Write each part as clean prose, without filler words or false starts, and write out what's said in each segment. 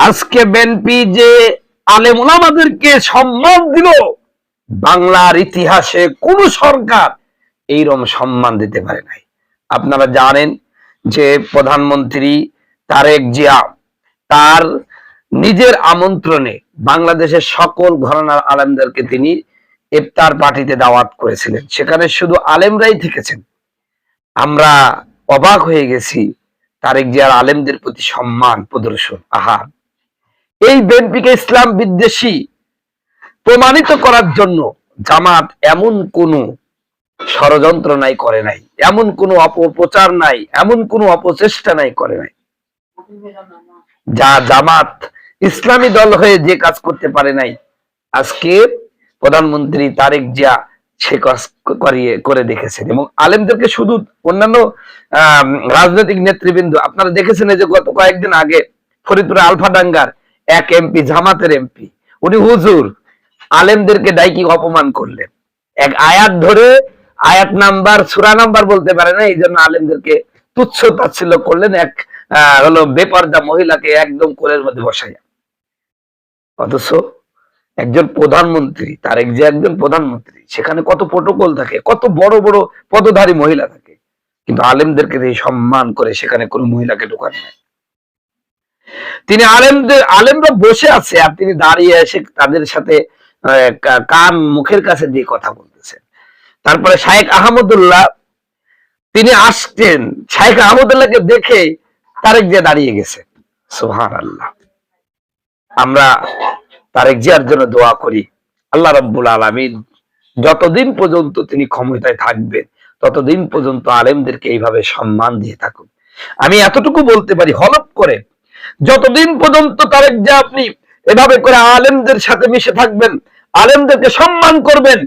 আজকে বিএনপি যে আলেম ওলামাদেরকে সম্মান দিল, বাংলার ইতিহাসে কোন সরকার এইরকম সম্মান দিতে পারে নাই। আপনারা জানেন যে প্রধানমন্ত্রী তারেক জিয়া তার নিজের আমন্ত্রণে বাংলাদেশের সকল ঘরানার আলেমদেরকে তিনি ইফতার পার্টিতে দাওয়াত করেছিলেন। সেখানে শুধু আলেমরাই থেকেছেন। আমরা অবাক হয়ে গেছি তারেক জিয়ার আলেমদের প্রতি সম্মান প্রদর্শন। আহা, এই বিএনপিকে ইসলাম বিদ্বেষী প্রমাণিত করার জন্য জামাত এমন কোন ষড়যন্ত্র নাই করে নাই, এমন কোন অপপ্রচার নাই, এমন কোন অপচেষ্টা নাই করে নাই, যা জামাত ইসলামী দল হয়ে যে কাজ করতে পারে নাই, আজকে প্রধানমন্ত্রী তারেক জিয়া সে কাজ করে দেখেছেন। এবং আলেমদেরকে শুধু অন্যান্য রাজনৈতিক নেতৃবৃন্দ, আপনারা দেখেছেন যে গত কয়েকদিন আগে ফরিদপুরে আলফাডাঙ্গার এক এমপি, জামাতের এমপি, উনি হুজুর আলেমদেরকে ডাইকি অপমান করলেন। এক আয়াত ধরে, আয়াত নাম্বার সূরা নাম্বার বলতে পারে না, এই জন্য আলেমদেরকে তুচ্ছ তাচ্ছিল্য করলেন। এক হলো বেপরদা মহিলাকে একদম কোলের মধ্যে বসাইয়া। অথচ একজন প্রধানমন্ত্রী, তারেক জিয়া একজন প্রধানমন্ত্রী, সেখানে কত প্রটোকল থাকে, কত বড় বড় পদধারী মহিলা থাকে, কিন্তু আলেমদেরকে সম্মান করে সেখানে কোনো মহিলাকে ঢোকান নাই। তিনি আলেমরা বসে আছে আর তিনি দাঁড়িয়ে এসে তাদের সাথে কান মুখের কাছে দিয়ে কথা বলতেছেন। তারপরে শাইখ আহমদুল্লাহ তিনি আসছেন, শাইখ আহমদুল্লাহকে দেখে তারেক জিয়া দাঁড়িয়ে গেছে। সুবহানাল্লাহ। আমরা তারেক জিয়ার জন্য দোয়া করি, আল্লাহ রাব্বুল আলামিন যতদিন পর্যন্ত তিনি ক্ষমতায় থাকবেন ততদিন পর্যন্ত আলেমদেরকে এইভাবে সম্মান দিয়ে থাকুন। আমি এতটুকু বলতে পারি হলফ করে, যতদিন পর্যন্ত তারেক জিয়া আপনি এভাবে করে আলেমদের সাথে মিশে থাকবেন, আলেমদেরকে সম্মান করবেন,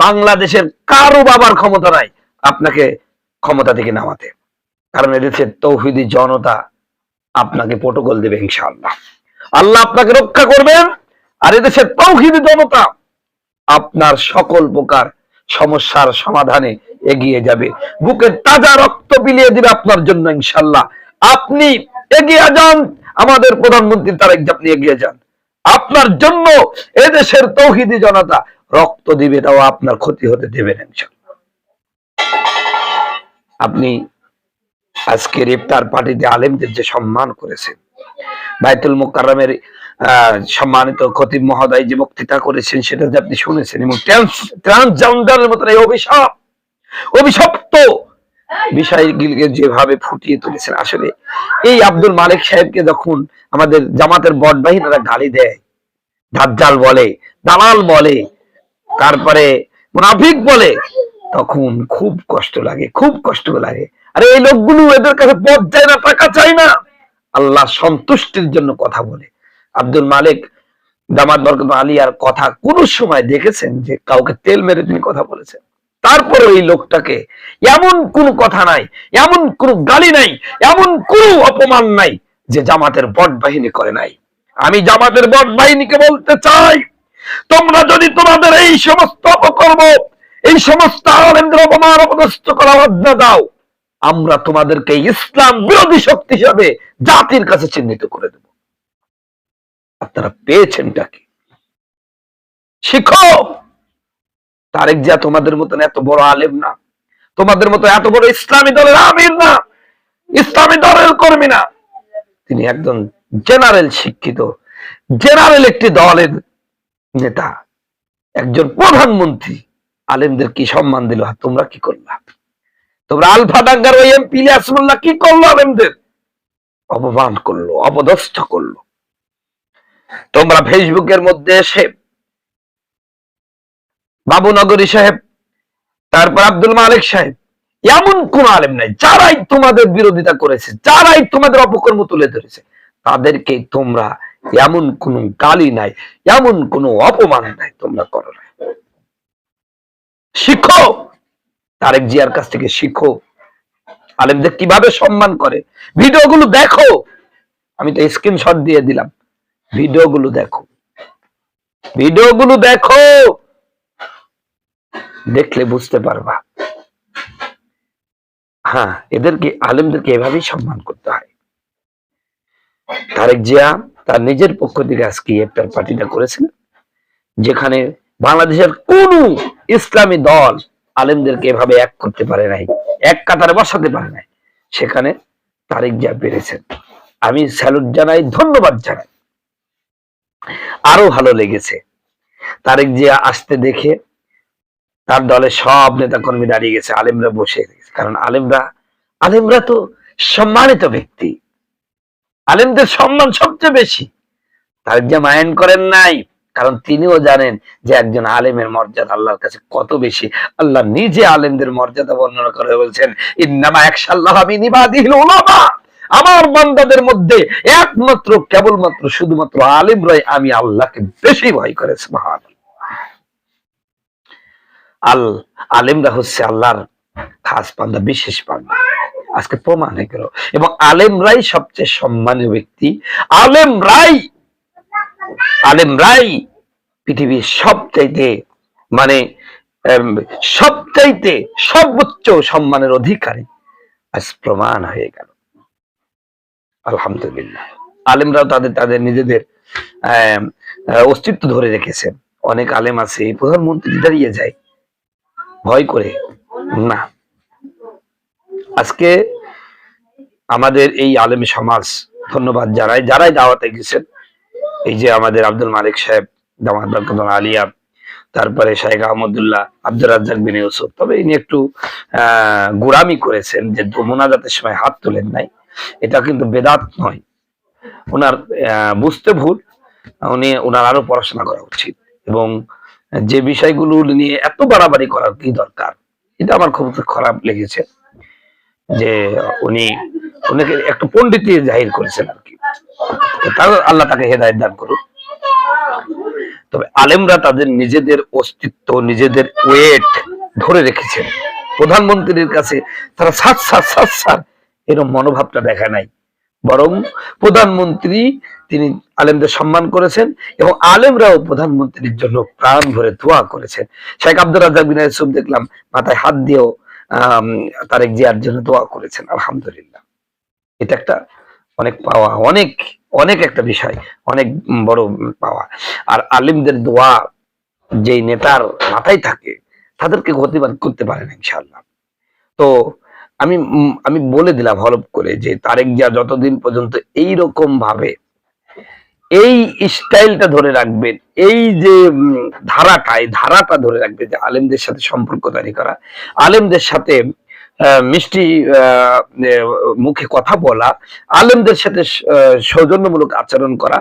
বাংলাদেশের কারো বাবার ক্ষমতা নাই আপনাকে ক্ষমতা থেকে নামাতে। কারণ এদেশের তৌহিদি জনতা আপনাকে প্রটোকল দেবে ইনশাআল্লাহ। আল্লাহ আপনাকে রক্ষা করবেন, আর এদেশের তৌহিদি জনতা আপনার সকল প্রকার সমস্যার সমাধানে এগিয়ে যাবে, বুকের তাজা রক্ত বিলিয়ে দিবে আপনার জন্য ইনশাআল্লাহ। আপনি এগিয়ে যান, আমাদের প্রধানমন্ত্রী তারেক জিয়া, আপনি এগিয়ে যান। আপনার জন্য এদেশের তৌহিদি জনতা রক্ত দিবে, তাও আপনার ক্ষতি হতে দেবেন ইনশাআল্লাহ। আপনি আজকের ইফতার পার্টিতে আলেমদের যে সম্মান করেছেন, বাইতুল মুকাররমের সম্মানিত খতিব মহোদয় যে বক্তৃতা করেছেন সেটা যে আপনি শুনেছেন, এবং ট্রান্সজেন্ডারের মতো এই অভিশপ্ত বিষয়গুলিকে যেভাবে ফুটিয়ে তুলেছেন, আসলে এই আব্দুল মালিক সাহেবকে যখন আমাদের জামাতের বট বাহিনীরা গালি দেয়, দাজ্জাল বলে, দালাল বলে, তারপরে মুনাফিক বলে, তখন খুব কষ্ট লাগে, খুব কষ্ট লাগে। আরে এই লোকগুলো, এদের কাছে পদ চায় না, টাকা চায় না, আল্লাহ সন্তুষ্টির জন্য কথা বলে। আব্দুল মালিক দামাত বরকত আলিয়ার কথা কোন সময় দেখেছেন যে কাউকে তেল মেরে তিনি কথা বলেছেন? তারপরে এই লোকটাকে এমন কোন কথা নাই, এমন কোন গালি নাই, এমন কোন অপমান নাই যে জামাতের বট বাহিনী করে নাই। আমি জামাতের বট বাহিনীকে বলতে চাই, তোমরা যদি তোমাদের এই সমস্ত অপকর্ম, এই সমস্ত আলেমদের অপমান অপদস্থ করা বাদ না দাও, আমরা তোমাদেরকে ইসলাম বিরোধী শক্তি হিসাবে জাতির কাছে চিহ্নিত করে দেব। আপনারা পেয়েছেনটা কি? শিখো। তারেক জিয়া তোমাদের মতন এত বড় আলেম না, তোমাদের মতো এত বড় ইসলামী দলের আমির না, ইসলামী দলের কর্মী না। তিনি একজন জেনারেল শিক্ষিত, জেনারেল একটি দলের নেতা, একজন প্রধানমন্ত্রী। আলেমদের কি সম্মান দিল, আর তোমরা কি করলা? তোমরা আলফাডাঙ্গার ওই এমপি ইলিয়াসমুল্লাহ কি করলো? আলেমদের অপমান করলো, অপদস্থ করলো। তোমরা ফেসবুকের মধ্যে এসে বাবু নগরী সাহেব, তারপর আব্দুল মালিক সাহেব, এমন কোন আলেম নাই যারাই তোমাদের বিরোধিতা করেছে, যারাই তোমাদের অপকর্ম তুলে ধরেছে, তাদেরকে তোমরা এমন কোন গালি নাই, এমন কোন অপমান নাই তোমরা করো না। শিখো, তারেক জিয়ার কাছ থেকে শিখো আলেমদের কিভাবে সম্মান করে। ভিডিওগুলো দেখো, আমি তো স্ক্রিনশট দিয়ে দিলাম, ভিডিওগুলো দেখো, ভিডিওগুলো দেখো, দেখলে বুঝতে পারবা। হ্যাঁ, এদেরকে আলেমদেরকে এভাবেই সম্মান করতে হয়। তারেক জিয়া তার নিজের পক্ষ থেকে আজকে ইফতার পার্টিটা করেছেন, যেখানে বাংলাদেশের কোন ইসলামী দল আলেমদেরকে এভাবে এক করতে পারে নাই, এক কাতারে বসাতে পারে নাই। সেখানে তারেক জিয়া পেরেছেন। আমি স্যালুট জানাই, ধন্যবাদ জানাই। আরো ভালো লেগেছে তারেক জিয়া আসতে দেখে তার দলের সব নেতা কর্মী দাঁড়িয়ে গেছে, আলেমরা বসে গেছে। কারণ আলেমরা তো সম্মানিত ব্যক্তি, আলেমদের সম্মান সবচেয়ে বেশি। তারেক জিয়া মাইন্ড করেন নাই, কারণ তিনিও জানেন যে একজন আলেমের মর্যাদা আল্লাহর কাছে কত বেশি। আল্লাহ নিজে আলেমদের মর্যাদা বর্ণনা করে বলছেন, ইন্নামা ইয়াখশাল্লাহা মিন ইবাদিহিল উলামা, আমার বান্দাদের মধ্যে একমাত্র কেবলমাত্র শুধুমাত্র আলেমরাই আমি আল্লাহকে বেশি ভয় করে। সুবহানাল্লাহ। আলেমরা হচ্ছে আল্লাহর খাস বান্দা, বিশেষ বান্দা। আজকে প্রমাণ হয়ে গেল। এবং আলেমরাই সবচেয়ে সম্মানীয় ব্যক্তি, আলেমরাই পৃথিবীর সবচাইতে মানে সবচাইতে সর্বোচ্চ সম্মানের অধিকারী। আজ প্রমাণ হয়ে গেল। আলহামদুলিল্লাহ। আলেমরাও তাদের নিজেদের অস্তিত্ব ধরে রেখেছেন। অনেক আলেম আছে প্রধানমন্ত্রী দাঁড়িয়ে যায় ভয় করে না। আজকে আমাদের এই আলেম সমাজ ধন্যবাদ যারাই দাওয়াতে গেছেন। এই যে আমাদের আব্দুল মালিক সাহেব, দামাত বরকতুল্লাহ আলিয়া, তারপরে শাইখ আহমদুল্লাহ, আব্দুর রাজ্জাক বিন ইউসুফ, তবে ইনি একটু গোড়ামি করেছেন যে মোনাজাতের সময় হাত তোলেন নাই। এটা কিন্তু বেদাত নয়, ওনার বুঝতে ভুল। ওনার আরো পড়াশোনা করা উচিত, এবং যে বিষয়গুলো নিয়ে এত বাড়াবাড়ি করার কি দরকার, এটা আমার খুব খারাপ লেগেছে যে উনাকে একটা পণ্ডিতি জাহির করেছেন আর কি। আল্লাহ তাকে হেদায়েত দান করুন। তবে আলেমরা তাদের নিজেদের অস্তিত্ব, নিজেদের ওয়েট ধরে রেখেছেন। প্রধানমন্ত্রীর কাছে তারা সাত এরকম মনোভাবটা দেখা নাই, বরং প্রধানমন্ত্রী তিনি আলেমদের সম্মান করেছেন, এবং আলেমরাও প্রধানমন্ত্রীর জন্য প্রাণ ভরে দোয়া করেছেন। শেখ আব্দুর রাজ্জাক বিন ইউসুফ দেখলাম মাথায় হাত দিয়েও তারেক জিয়ার জন্য দোয়া করেছেন। আলহামদুলিল্লাহ। এটা একটা অনেক পাওয়া, অনেক অনেক একটা বিষয়, অনেক বড় পাওয়া। আর আলিমদের দোয়া যেই নেতার মাথায় থাকে তাদেরকে গতিবাদ করতে পারে না ইনশাআল্লাহ। তো আমি বলে দিলাম হলপ করে যে তারেক জিয়া যতদিন পর্যন্ত এইরকম ভাবে এই স্টাইলটা ধরে রাখবেন, এই যে ধারাটা ধরে রাখবে, যে আলেমদের সাথে সম্পর্ক তৈরি করা, আলেমদের সাথে মিষ্টি মুখে কথা বলা, আলেমদের সাথে সৌজন্যমূলক আচরণ করা,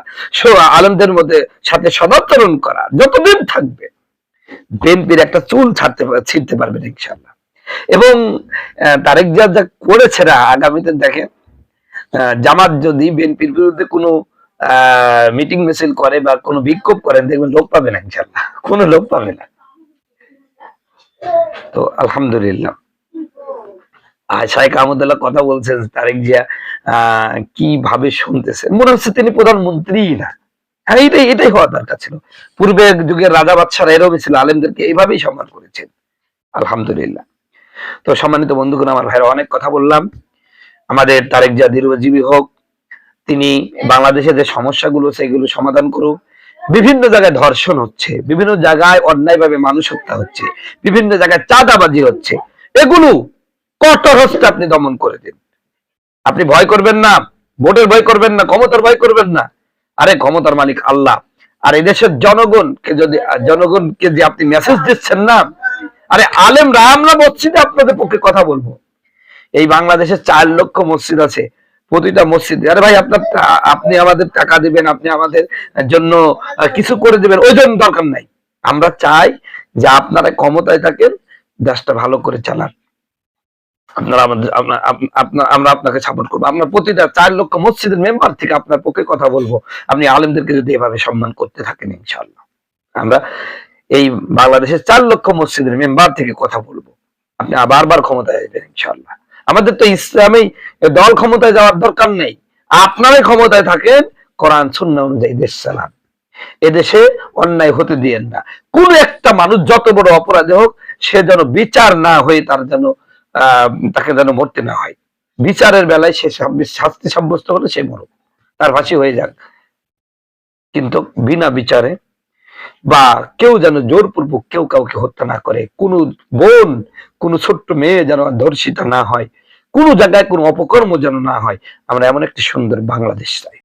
আলেমদের মধ্যে সাথে সদাচরণ করা, যতদিন থাকবে বিএনপির একটা চুল ছিঁড়তে পারবে ইনশাআল্লাহ। এবং তারেক জিয়া যা করেছে না, আগামীতে দেখেন জামাত যদি বিএনপির বিরুদ্ধে কোনো মিটিং মিছিল করে বা কোনো বিক্ষোভ করেন, দেখবেন লোক পাবে না ইনশাআল্লাহ, কোনো লোক পাবে না। তো আলহামদুলিল্লাহ। শাইখ আহমদুল্লাহ কথা বলছেন, তারেক জিয়া কিভাবে শুনতেছেন, মনে হচ্ছে তিনি প্রধানমন্ত্রী না। হ্যাঁ, এটাই হওয়া দরকার ছিল। পূর্বের যুগের রাজা বাদশারা এরকম ছিল, আলেমদেরকে এইভাবেই সম্মান করেছেন। আলহামদুলিল্লাহ। তো সম্মানিত বন্ধুগণ, আমার ভাইরা, অনেক কথা বললাম। আমাদের তারেক জিয়া দীর্ঘজীবী হোক, তিনি বাংলাদেশে যে সমস্যাগুলো সেগুলো সমাধান করুক। বিভিন্ন জায়গায় ধর্ষণ হচ্ছে, বিভিন্ন জায়গায় অন্যায়ভাবে মানুষ হত্যা হচ্ছে, বিভিন্ন জায়গায় চাঁদাবাজি হচ্ছে, এগুলো কঠোর হস্তে আপনি দমন করে দিন। আপনি ভয় করবেন না, ভোটের ভয় করবেন না, ক্ষমতার ভয় করবেন না। আরে ক্ষমতার মালিক আল্লাহ। আর এদেশের জনগণকে যে আপনি মেসেজ দিচ্ছেন না, আরে আলেমরা আমরা মসজিদে আপনাদের পক্ষে কথা বলবো। এই বাংলাদেশে 4 লক্ষ মসজিদ আছে, প্রতিটা মসজিদে আরে ভাই আপনি আমাদের টাকা দিবেন, আপনি আমাদের জন্য কিছু করে দিবেন, ওই জন্য দরকার নাই। আমরা চাই যে আপনারা ক্ষমতায় থাকেন, দেশটা ভালো করে চালান। আমরা আপনাকে সাপোর্ট করবো। আমরা প্রতিটা 4 লক্ষ মসজিদের মেম্বার থেকে আপনার পক্ষে কথা বলবো। আপনি আলেমদেরকে যদি এভাবে সম্মান করতে থাকেন ইনশাআল্লাহ, আমরা এই বাংলাদেশের 4 লক্ষ মসজিদের মেম্বার থেকে কথা বলবো। আপনি বারবার ক্ষমতায় আসবেন ইনশাআল্লাহ। আমাদের তো ইসলামী দল ক্ষমতায় যাওয়ার দরকার নেই, আপনারাই ক্ষমতায় থাকেন, কোরআন সুন্নাহ অনুযায়ী দেশ চালান। এদেশে অন্যায় হতে দিয়েন না। কোন একটা মানুষ যত বড় অপরাধী হোক, সে যেন বিচার না হয়ে তাকে যেন মরতে না হয়। বিচারের বেলায় সে শাস্তি সাব্যস্ত হলে সে মরুক। তার ফাঁসি হয়ে যাক, কিন্তু বিনা বিচারে বা কেউ যেন জোরপূর্বক কেউ কাউকে হত্যা না করে, কোনো বোন, কোনো ছোট্ট মেয়ে যেন ধর্ষিতা না হয়, কোনো জায়গায় কোনো অপকর্ম যেন না হয়। আমরা এমন একটি সুন্দর বাংলাদেশ চাই।